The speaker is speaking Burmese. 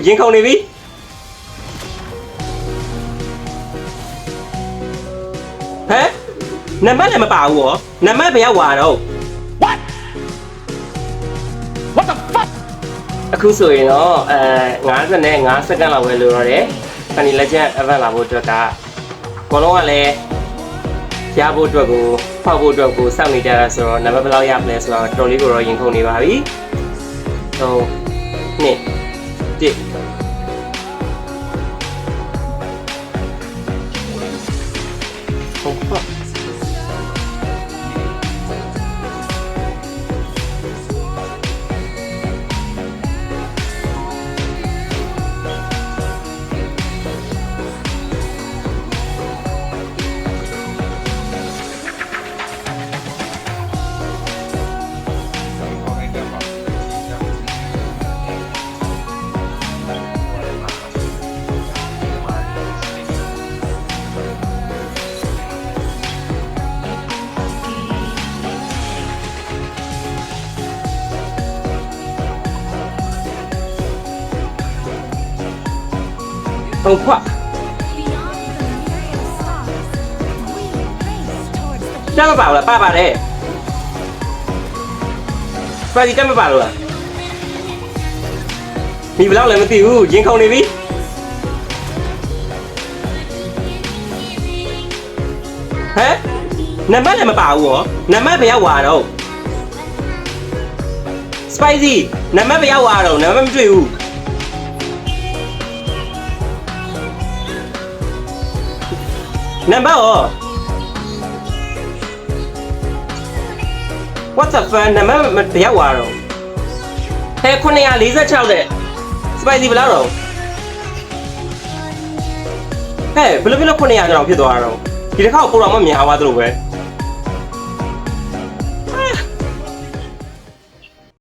ရင်ခုန်နေပြီဟမ်နံပါတ်လည်းမပါဘူးရောနံပါတ်ဘယ်ရောက်သွားတော့ What the fuck အခုဆိုရင်တော့55စက္ကန့်လောက်ပဲလိုတော့တယ်ဖန်နီလက်ကျန် event လာဖို့အတွက်ကဘောလုံးကလည်းရဖို့အတွက်ကိုဖောက်ဖို့အတွက်ကိုစောင့်နေကြတာဆိုတော့နံပါတ်ဘယ်လောက်ရမလဲဆိုတော့တော်လေးကိုတော့ရင်ခုန်နေပါပြီ3 2 1ဟုတ်ပါဟုတ်ခွတက်မပါဘူးလားပါပါတယ်ပါဒီတက်မပါလို့လားဒီဘယ်လောက်လဲမသိဘူးရင်ခုန်နေပြီဟမ်နံပါတ်လည်းမပါဘူးရောနံပါတ်ဘယ်ရောက်သွားတော့ spicy နံပါတ်ဘယ်ရောက်သွားတော့နံပါတ်မတွေ့ဘူးနံပါတ်ရော What's up fan နံပါတ်ဘယ်ရောက်သွားတော့ဟဲ့946တဲ့ spicy ဘယ်လောက်တော့ဟဲ့ဘယ်လို900ကျော်ဖြစ်သွားတော့ဒီတစ်ခါကိုပို့တော့မမြင်အောင်သွားသလိုပဲ